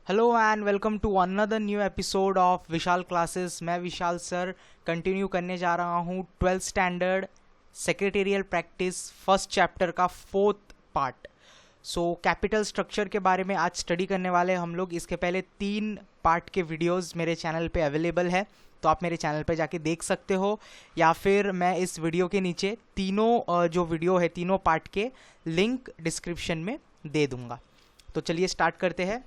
Hello and welcome to another new episode of Vishal classes. मैं Vishal sir continue करने जा रहा हूँ 12th standard secretarial practice first chapter का 4th पार्ट। कैपिटल स्ट्रक्चर के बारे में आज स्टडी करने वाले हम लोग। इसके पहले 3 पार्ट के वीडियोस मेरे चैनल पे अवेलेबल है, तो आप मेरे चैनल पे जाके देख सकते हो, या फिर मैं इस वीडियो के नीचे तीनों जो वीडियो है तीनों पार्ट के लिंक डिस्क्रिप्शन में दे दूंगा। तो चलिए स्टार्ट करते हैं।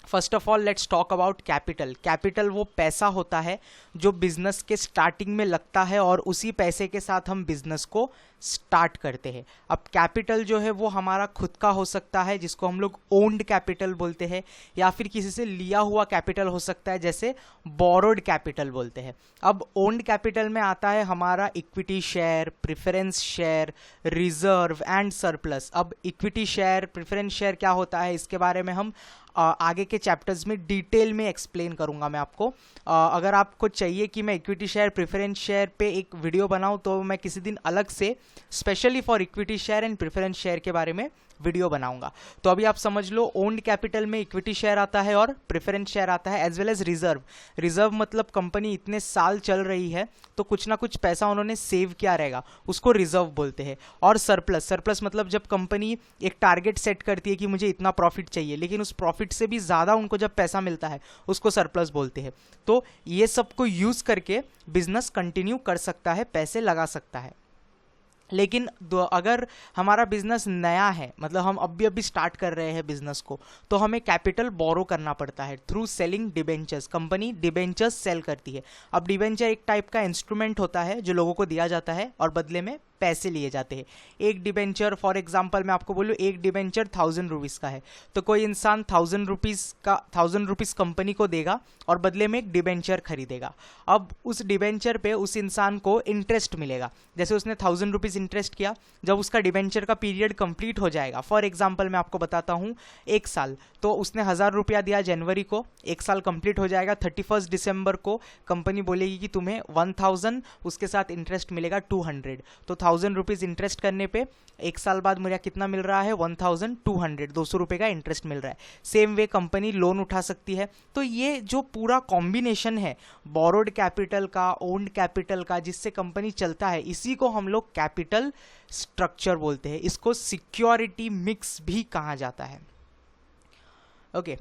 First of all let's talk about capital. Capital वो पैसा होता है जो बिजनेस के स्टार्टिंग में लगता है और उसी पैसे के साथ हम बिजनेस को स्टार्ट करते हैं। अब कैपिटल जो है वो हमारा खुद का हो सकता है, जिसको हम लोग ओन्ड कैपिटल बोलते हैं, या फिर किसी से लिया हुआ कैपिटल हो सकता है, जैसे बोरोड कैपिटल बोलते हैं। अब ओन्ड कैपिटल में आता है हमारा equity share, preference share, reserve and surplus. अब इक्विटी शेयर, प्रेफरेंस शेयर क्या होता है, इसके बारे में हम आगे के चैप्टर्स में डिटेल में एक्सप्लेन करूंगा मैं आपको। अगर आपको चाहिए कि मैं इक्विटी शेयर, प्रेफरेंस शेयर पे एक वीडियो बनाऊं, तो मैं किसी दिन अलग से specially for equity share and preference share के बारे में वीडियो बनाऊंगा। तो अभी आप समझ लो, ओन्ड कैपिटल में इक्विटी शेयर आता है और प्रेफरेंस शेयर आता है, as well as reserve. Reserve मतलब कंपनी इतने साल चल रही है तो कुछ ना कुछ पैसा उन्होंने सेव किया रहेगा, उसको रिजर्व बोलते हैं। और सरप्लस, सरप्लस मतलब जब कंपनी एक टारगेट सेट करती है कि मुझे इतना प्रॉफिट चाहिए, लेकिन उस प्रॉफिट से भी ज़्यादा उनको जब पैसा मिलता है, उसको सरप्लस बोलते हैं। तो ये सबको यूज़ करके बिजनेस कंटिन्यू कर सकता है, पैसे लगा सकता है। लेकिन अगर हमारा बिजनेस नया है, मतलब हम अभी अभी स्टार्ट कर रहे हैं बिजनेस को, तो हमें कैपिटल बोरो करना पड़ता है through selling debentures. Company debentures sell करती है। अब डिबेंचर एक टाइप का इंस्ट्रूमेंट होता है जो लोगों को दिया जाता है और बदले में पैसे लिए जाते हैं। एक डिबेंचर, फॉर एग्जांपल मैं आपको बोलूँ, एक डिबेंचर 1000 रुपीज़ का है, तो कोई इंसान 1000 रुपीज़ कंपनी को देगा और बदले में एक डिबेंचर खरीदेगा। अब उस डिबेंचर पे उस इंसान को इंटरेस्ट मिलेगा। जैसे उसने 1000 रुपीज़ इंटरेस्ट किया, जब उसका डिबेंचर का पीरियड कंप्लीट हो जाएगा, फॉर एग्जांपल मैं आपको बताता हूँ 1 साल, तो उसने 1000 रुपया दिया जनवरी को, 1 साल कंप्लीट हो जाएगा, 31 दिसंबर को कंपनी बोलेगी कि तुम्हें 1000, उसके साथ इंटरेस्ट मिलेगा 200। तो 1000 रुपीज़ इंटरेस्ट करने पे 1 साल बाद मुझे कितना मिल रहा है, 1200, 200 रुपये का इंटरेस्ट मिल रहा है। सेम वे कंपनी लोन उठा सकती है। तो ये जो पूरा कॉम्बिनेशन है बोरोड कैपिटल का, ओन्ड कैपिटल का, जिससे कंपनी चलता है, इसी को हम लोग कैपिटल स्ट्रक्चर बोलते हैं। इसको सिक्योरिटी मिक्स भी कहा जाता है। ओके,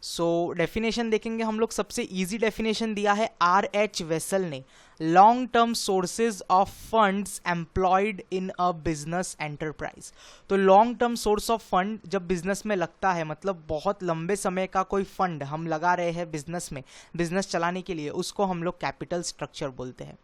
सो डेफिनेशन देखेंगे हम लोग। सबसे इजी डेफिनेशन दिया है R.H. वेसल ने, long term sources of funds employed in a business enterprise. तो long term source of fund जब बिजनेस में लगता है, मतलब बहुत लंबे समय का कोई फंड हम लगा रहे हैं बिजनेस में, बिजनेस चलाने के लिए, उसको हम लोग कैपिटल स्ट्रक्चर बोलते हैं।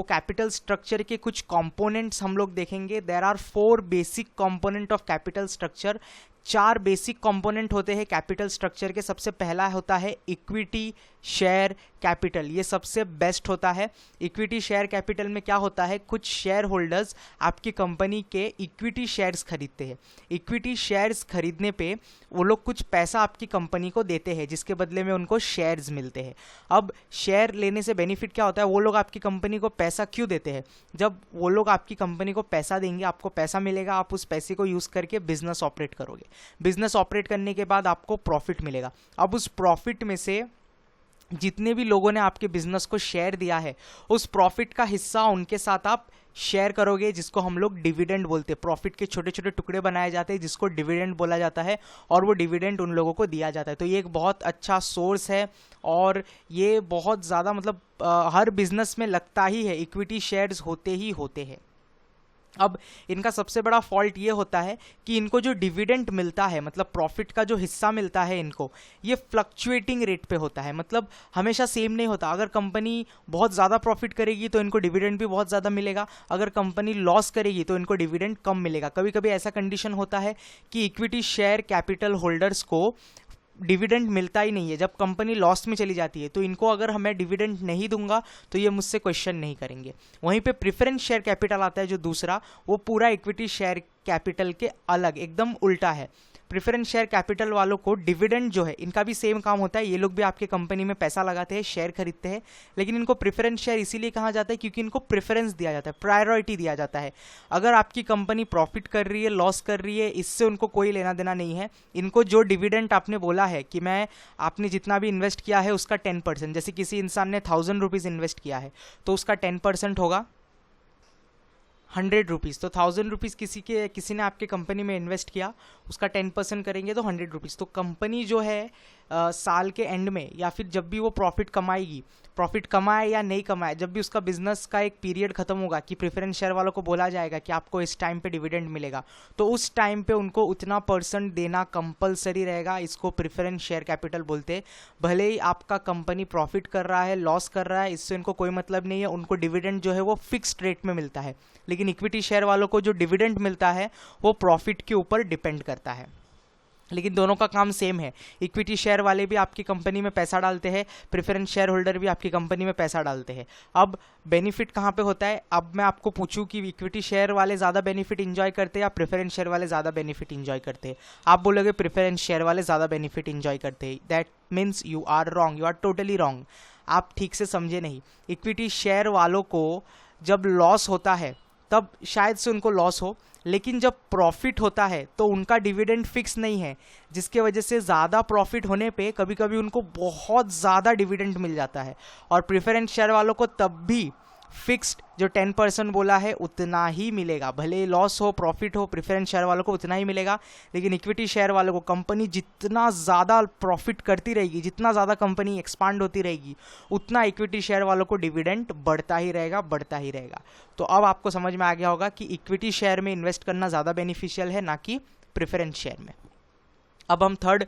कैपिटल स्ट्रक्चर के कुछ कंपोनेंट्स हम लोग देखेंगे। There are 4 basic component of capital structure. 4 basic component होते हैं कैपिटल स्ट्रक्चर के। सबसे पहला होता है इक्विटी शेयर कैपिटल। ये सबसे बेस्ट होता है। इक्विटी शेयर कैपिटल में क्या होता है, कुछ शेयर होल्डर्स आपकी कंपनी के इक्विटी शेयर्स खरीदते हैं। इक्विटी शेयर्स खरीदने पे वो लोग कुछ पैसा आपकी कंपनी को देते हैं, जिसके बदले में उनको शेयर्स मिलते हैं। अब शेयर लेने से बेनिफिट क्या होता है, वो लोग आपकी कंपनी को पैसा क्यों देते हैं, जब वो लोग आपकी कंपनी को पैसा देंगे, आपको पैसा मिलेगा, आप उस पैसे को यूज़ करके बिजनेस ऑपरेट करोगे। बिजनेस ऑपरेट करने के बाद आपको प्रॉफिट मिलेगा। अब उस प्रॉफिट में से जितने भी लोगों ने आपके बिजनेस को शेयर दिया है, उस प्रॉफिट का हिस्सा उनके साथ आप शेयर करोगे, जिसको हम लोग डिविडेंड बोलते हैं। प्रॉफिट के छोटे छोटे टुकड़े बनाए जाते हैं, जिसको डिविडेंड बोला जाता है, और वो डिविडेंड उन लोगों को दिया जाता है। तो ये एक बहुत अच्छा सोर्स है, और ये बहुत ज़्यादा मतलब हर बिजनेस में लगता ही है, इक्विटी शेयर्स होते ही होते हैं। अब इनका सबसे बड़ा फॉल्ट ये होता है कि इनको जो डिविडेंड मिलता है, मतलब प्रॉफिट का जो हिस्सा मिलता है इनको, ये फ्लक्चुएटिंग रेट पे होता है, मतलब हमेशा सेम नहीं होता। अगर कंपनी बहुत ज़्यादा प्रॉफिट करेगी तो इनको डिविडेंड भी बहुत ज़्यादा मिलेगा, अगर कंपनी लॉस करेगी तो इनको डिविडेंड कम मिलेगा। कभी कभी ऐसा कंडीशन होता है कि इक्विटी शेयर कैपिटल होल्डर्स को डिविडेंड मिलता ही नहीं है। जब कंपनी लॉस में चली जाती है तो इनको अगर हमें डिविडेंड नहीं दूंगा तो ये मुझसे क्वेश्चन नहीं करेंगे। वहीं पे प्रेफरेंस शेयर कैपिटल आता है जो दूसरा, वो पूरा इक्विटी शेयर कैपिटल के अलग एकदम उल्टा है। प्रेफरेंस शेयर कैपिटल वालों को डिविडेंड जो है, इनका भी सेम काम होता है, ये लोग भी आपके कंपनी में पैसा लगाते हैं, शेयर खरीदते हैं, लेकिन इनको प्रेफरेंस शेयर इसीलिए कहा जाता है क्योंकि इनको प्रेफरेंस दिया जाता है, प्रायोरिटी दिया जाता है। अगर आपकी कंपनी प्रॉफिट कर रही है, लॉस कर रही है, इससे उनको कोई लेना देना नहीं है। इनको जो डिविडेंड आपने बोला है कि मैं आपने जितना भी इन्वेस्ट किया है उसका 10%, जैसे किसी इंसान ने 1000 रुपीज़ इन्वेस्ट किया है तो उसका 10% होगा 100 रुपीज़। तो 1000 रुपीज़ किसी ने आपके कंपनी में इन्वेस्ट किया, उसका 10% करेंगे तो 100 रुपीज़। तो कंपनी जो है साल के एंड में या फिर जब भी वो प्रॉफिट कमाएगी, प्रॉफिट कमाए या नहीं कमाए, जब भी उसका बिजनेस का एक पीरियड खत्म होगा कि प्रेफरेंस शेयर वालों को बोला जाएगा कि आपको इस टाइम पे डिविडेंड मिलेगा, तो उस टाइम पे उनको उतना % देना कंपलसरी रहेगा। इसको प्रेफरेंस शेयर कैपिटल बोलते हैं। भले ही आपका कंपनी प्रॉफिट कर रहा है, लॉस कर रहा है, इससे उनको कोई मतलब नहीं है, उनको डिविडेंड जो है वो फिक्स्ड रेट में मिलता है। लेकिन इक्विटी शेयर वालों को जो डिविडेंड मिलता है वो प्रॉफिट के ऊपर डिपेंड करता है। लेकिन दोनों का काम सेम है। इक्विटी शेयर वाले भी आपकी कंपनी में पैसा डालते हैं, प्रेफरेंस शेयर होल्डर भी आपकी कंपनी में पैसा डालते हैं। अब बेनिफिट कहाँ पे होता है? अब मैं आपको पूछूं कि इक्विटी शेयर वाले ज़्यादा बेनिफिट इंजॉय करते हैं या प्रेफरेंस शेयर वाले ज़्यादा बेनिफिट इंजॉय करते हैं? आप बोलोगे प्रेफरेंस शेयर वाले ज़्यादा बेनिफिट इंजॉय करते हैं। That means you are wrong, you are totally wrong. आप ठीक से समझे नहीं। इक्विटी शेयर वालों को जब लॉस होता है तब शायद से उनको लॉस हो, लेकिन जब प्रॉफिट होता है तो उनका डिविडेंड फिक्स नहीं है, जिसके वजह से ज़्यादा प्रॉफिट होने पे कभी कभी उनको बहुत ज़्यादा डिविडेंड मिल जाता है। और प्रेफरेंस शेयर वालों को तब भी फिक्स्ड जो 10% बोला है उतना ही मिलेगा, भले लॉस हो प्रॉफिट हो, प्रेफरेंस शेयर वालों को उतना ही मिलेगा। लेकिन इक्विटी शेयर वालों को कंपनी जितना ज़्यादा प्रॉफिट करती रहेगी, जितना ज़्यादा कंपनी एक्सपांड होती रहेगी, उतना इक्विटी शेयर वालों को डिविडेंड बढ़ता ही रहेगा, बढ़ता ही रहेगा। तो अब आपको समझ में आ गया होगा कि इक्विटी शेयर में इन्वेस्ट करना ज़्यादा बेनिफिशियल है, ना कि प्रेफरेंस शेयर में। अब हम थर्ड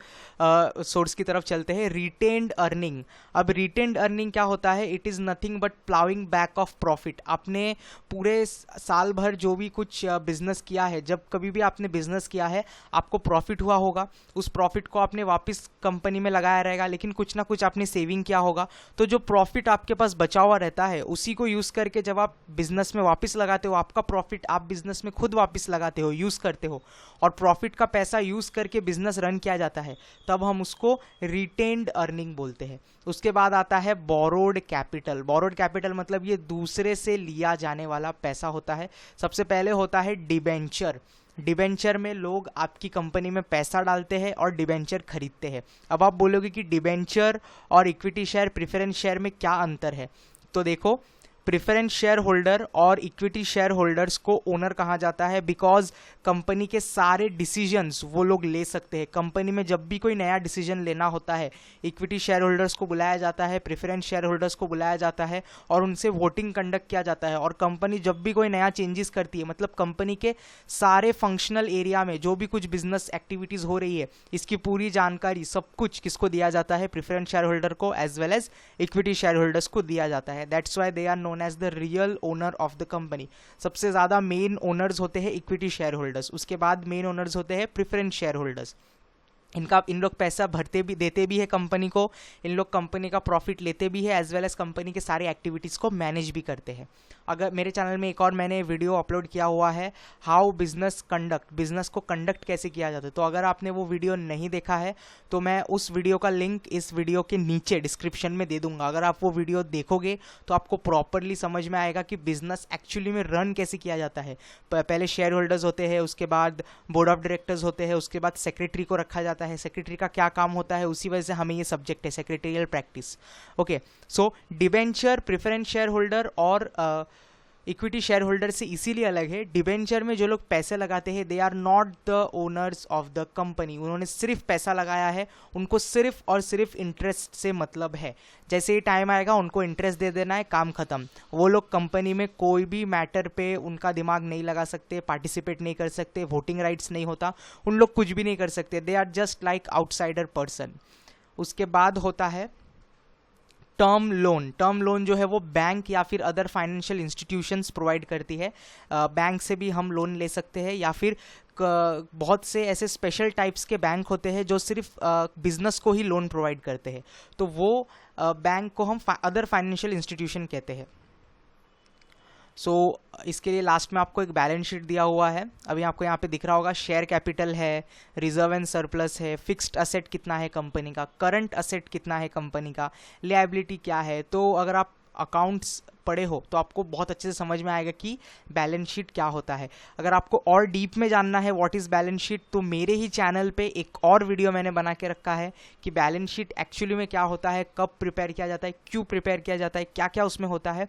सोर्स की तरफ चलते हैं, रिटेन्ड अर्निंग। अब रिटेन्ड अर्निंग क्या होता है? It is nothing but ploughing back of profit. आपने पूरे साल भर जो भी कुछ बिजनेस किया है, जब कभी भी आपने बिजनेस किया है आपको प्रॉफिट हुआ होगा, उस प्रॉफिट को आपने वापस कंपनी में लगाया रहेगा, लेकिन कुछ ना कुछ आपने सेविंग किया होगा। तो जो प्रॉफिट आपके पास बचा हुआ रहता है उसी को यूज़ करके जब आप बिजनेस में वापस लगाते हो, आपका प्रॉफिट आप बिजनेस में खुद वापस लगाते हो, यूज़ करते हो, और प्रॉफिट का पैसा यूज़ करके बिजनेस रन किया जाता है, तब हम उसको रिटेन्ड अर्निंग बोलते हैं। उसके बाद आता है बोरोड कैपिटल। बोरोड कैपिटल मतलब ये दूसरे से लिया जाने वाला पैसा होता है। सबसे पहले होता है डिबेंचर। डिबेंचर में लोग आपकी कंपनी में पैसा डालते हैं और डिबेंचर खरीदते हैं। अब आप बोलोगे कि डिबेंचर और इक्विटी शेयर, प्रेफरेंस शेयर में क्या अंतर है? तो देखो, प्रेफरेंस शेयर होल्डर और इक्विटी शेयर होल्डर्स को ओनर कहा जाता है, बिकॉज कंपनी के सारे डिसीजंस वो लोग ले सकते हैं। कंपनी में जब भी कोई नया डिसीजन लेना होता है, इक्विटी शेयर होल्डर्स को बुलाया जाता है, प्रेफरेंस शेयर होल्डर्स को बुलाया जाता है और उनसे वोटिंग कंडक्ट किया जाता है। और कंपनी जब भी कोई नया चेंजेस करती है, मतलब कंपनी के सारे फंक्शनल एरिया में जो भी कुछ बिजनेस एक्टिविटीज़ हो रही है, इसकी पूरी जानकारी सब कुछ किसको दिया जाता है? प्रेफरेंस शेयर होल्डर को as well as equity share holders को दिया जाता है। That's why they are known as the real owner of the company. सबसे ज्यादा मेन ओनर्स होते हैं इक्विटी शेयर होल्डर्स, उसके बाद मेन ओनर्स होते हैं प्रेफरेंस शेयर होल्डर्स। इन लोग पैसा भरते भी, देते भी है कंपनी को, इन लोग कंपनी का प्रॉफिट लेते भी है, एज वेल एज कंपनी के सारे एक्टिविटीज़ को मैनेज भी करते हैं। अगर मेरे चैनल में एक और मैंने वीडियो अपलोड किया हुआ है, हाउ बिजनेस कंडक्ट, बिजनेस को कंडक्ट कैसे किया जाता है, तो अगर आपने वो वीडियो नहीं देखा है तो मैं उस वीडियो का लिंक इस वीडियो के नीचे डिस्क्रिप्शन में दे दूंगा। अगर आप वो वीडियो देखोगे तो आपको प्रॉपरली समझ में आएगा कि बिजनेस एक्चुअली में रन कैसे किया जाता है। पहले शेयर होल्डर्स होते हैं, उसके बाद बोर्ड ऑफ डायरेक्टर्स होते हैं, उसके बाद सेक्रेटरी को रखा जाता है, सेक्रेटरी का क्या काम होता है, उसी वजह से हमें ये सब्जेक्ट है, सेक्रेटेरियल प्रैक्टिस। ओके, सो डिबेंचर प्रेफरेंस शेयर होल्डर और इक्विटी शेयर होल्डर से इसीलिए अलग है। डिबेंचर में जो लोग पैसे लगाते हैं, they are not the owners of the company. उन्होंने सिर्फ पैसा लगाया है, उनको सिर्फ और सिर्फ इंटरेस्ट से मतलब है। जैसे ही टाइम आएगा उनको इंटरेस्ट दे देना है, काम खत्म। वो लोग कंपनी में कोई भी मैटर पे उनका दिमाग नहीं लगा सकते, पार्टिसिपेट नहीं कर सकते, वोटिंग राइट्स नहीं होता, उन लोग कुछ भी नहीं कर सकते। They are just like outsider person. उसके बाद होता है टर्म लोन। टर्म लोन जो है वो बैंक या फिर अदर फाइनेंशियल इंस्टीट्यूशंस प्रोवाइड करती है। बैंक से भी हम लोन ले सकते हैं, या फिर बहुत से ऐसे स्पेशल टाइप्स के बैंक होते हैं जो सिर्फ बिजनेस को ही लोन प्रोवाइड करते हैं, तो वो बैंक को हम अदर फाइनेंशियल इंस्टीट्यूशन कहते हैं। सो इसके लिए लास्ट में आपको एक बैलेंस शीट दिया हुआ है, अभी आपको यहाँ पे दिख रहा होगा। शेयर कैपिटल है, रिजर्व एंड सरप्लस है, फिक्स्ड असेट कितना है कंपनी का, करंट असेट कितना है कंपनी का, लिएबिलिटी क्या है। तो अगर आप अकाउंट्स पढ़े हो तो आपको बहुत अच्छे से समझ में आएगा कि बैलेंस शीट क्या होता है। अगर आपको और डीप में जानना है व्हाट इज़ बैलेंस शीट, तो मेरे ही चैनल पे एक और वीडियो मैंने बना के रखा है कि बैलेंस शीट एक्चुअली में क्या होता है, कब प्रिपेयर किया जाता है, क्यों प्रिपेयर किया जाता है, क्या क्या उसमें होता है।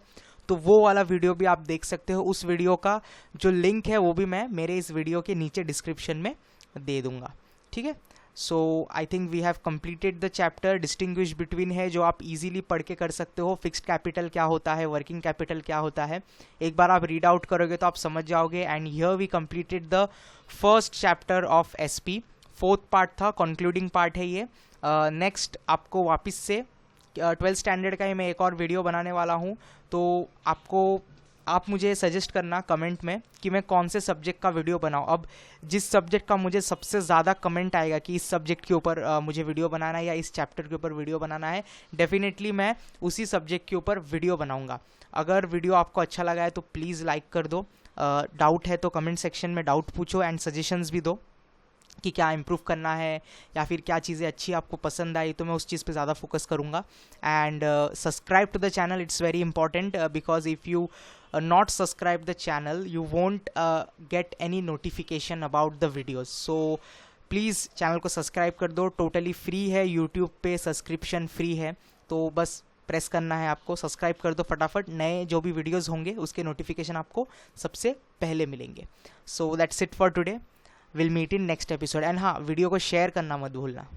तो वो वाला वीडियो भी आप देख सकते हो। उस वीडियो का जो लिंक है वो भी मैं मेरे इस वीडियो के नीचे डिस्क्रिप्शन में दे दूंगा, ठीक है। So I think we have completed the chapter. Distinguish between है जो आप इजीली पढ़ के कर सकते हो। फिक्स्ड कैपिटल क्या होता है, वर्किंग कैपिटल क्या होता है, एक बार आप रीड आउट करोगे तो आप समझ जाओगे। And here we completed the first chapter of SP. Fourth part था, कंक्लूडिंग पार्ट है ये। नेक्स्ट आपको वापस से 12th स्टैंडर्ड का ही मैं एक और वीडियो बनाने वाला हूँ। तो आप मुझे सजेस्ट करना कमेंट में कि मैं कौन से सब्जेक्ट का वीडियो बनाऊँ। अब जिस सब्जेक्ट का मुझे सबसे ज़्यादा कमेंट आएगा कि इस सब्जेक्ट के ऊपर मुझे वीडियो बनाना है या इस चैप्टर के ऊपर वीडियो बनाना है, डेफिनेटली मैं उसी सब्जेक्ट के ऊपर वीडियो बनाऊँगा। अगर वीडियो आपको अच्छा लगा है तो प्लीज़ लाइक कर दो। डाउट है तो कमेंट सेक्शन में डाउट पूछो एंड सजेशंस भी दो कि क्या इम्प्रूव करना है या फिर क्या चीज़ें अच्छी आपको पसंद आई, तो मैं उस चीज़ पे ज़्यादा फोकस करूँगा। And subscribe to the channel, it's very important because if you not subscribe the channel you won't get any notification about the videos. So please channel को सब्सक्राइब कर दो, टोटली फ्री है, यूट्यूब पे subscription free है। तो बस press करना है आपको, सब्सक्राइब कर दो फटाफट, नए जो भी वीडियोस होंगे उसके नोटिफिकेशन आपको सबसे पहले मिलेंगे। So that's it for today, will meet in next episode. And हाँ, वीडियो को शेयर करना मत भूलना।